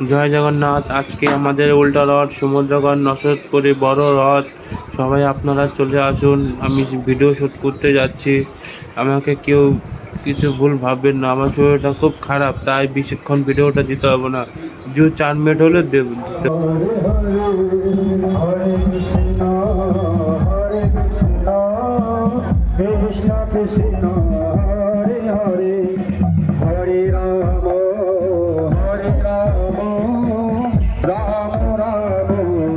জয় জগন্নাথ। আজকে আমাদের উল্টা রথ, সমুদ্রগড় নসদপুরে বড় রথ। সবাই আপনারা চলে আসুন। আমি ভিডিও শ্যুট করতে যাচ্ছি, আমাকে কেউ কিছু ভুল ভাববেন না। আমার শরীরটা খুব খারাপ, তাই বেশিক্ষণ ভিডিওটা দিতে হবে না। 4 মিনিট হলে দেব। কৃষ্ণ কৃষ্ণ হরে হরে হরে রাম রাম রাম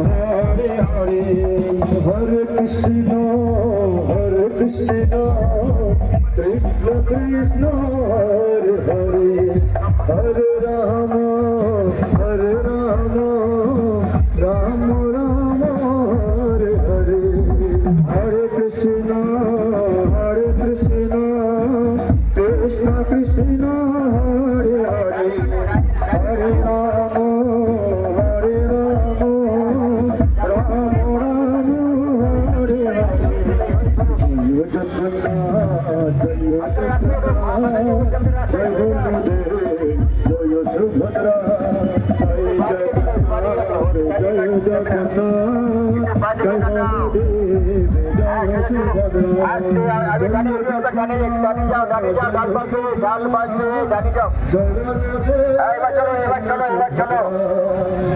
হরে হরে হরে কৃষ্ণ কৃষ্ণ কৃষ্ণ হরে হরে হরে রাম রাম রাম হরে হরে হরে কৃষ্ণ কৃষ্ণ কৃষ্ণ হরে হরে হরে রাম রাম রাম হরে হরে জয় জগন্নাথ জয় গুরুদেব জয় সুভদ্রা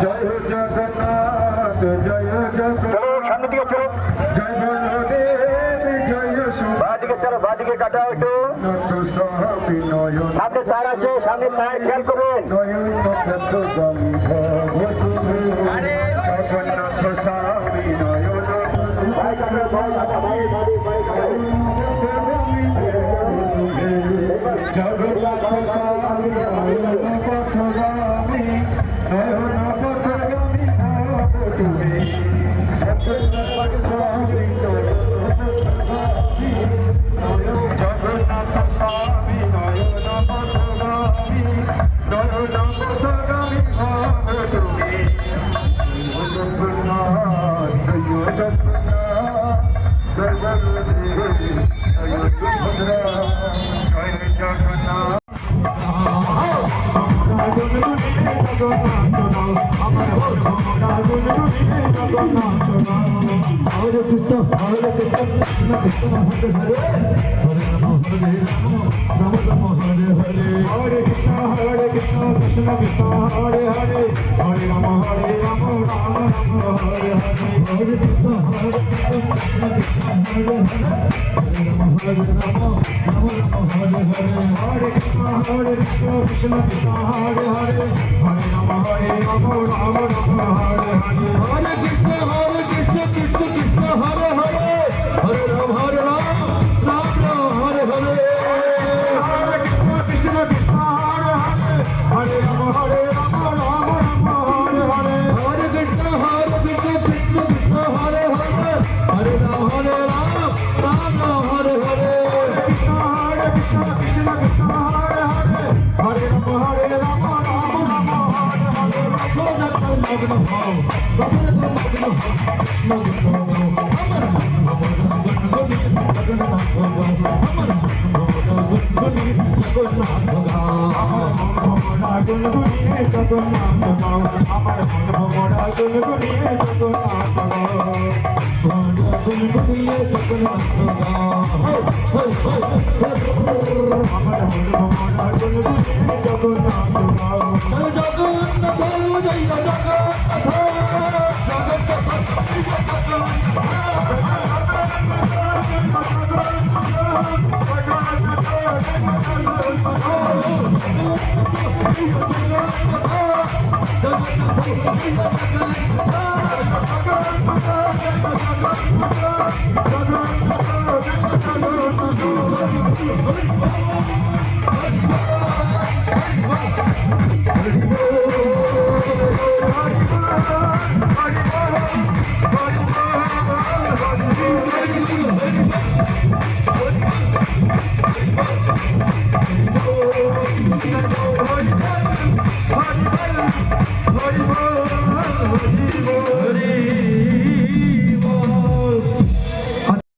জয় জগন্নাথ জয় জগন্নাথ জয় গুরুদেব জয় সুভদ্রা বাদিকে কাটা একটু সামনে তার আছে, সামনে তার খেয়াল করুন। জগন্নাথ স্বামী হরে কৃষ্ণ হরে কৃষ্ণ কৃষ্ণ কৃষ্ণ হরে হরে হরে রাম রাম রাম হরে হরে হরে কৃষ্ণ কৃষ্ণ কৃষ্ণ হরে হরে হরে রাম রাম রাম হরে হরে হরে কৃষ্ণ কৃষ্ণ কৃষ্ণ হরে হরে হরে রাম রাম রাম হরে হরে হরে কৃষ্ণ কৃষ্ণ কৃষ্ণ হরে হরে হরে রাম রাম রাম হরে হরে হরে কৃষ্ণ কৃষ্ণ কৃষ্ণ হরে হরে হরে রাম রাম রাম হরে হরে হরে কৃষ্ণ কৃষ্ণ কৃষ্ণ হরে হরে হরে রাম রাম হরে হরে হরে কৃষ্ণ কৃষ্ণ কৃষ্ণ হরে হরে হরে রাম রাম হরে হরে কৃষ্ণ কৃষ্ণ কৃষ্ণ হরে হরে হরে রাম রাম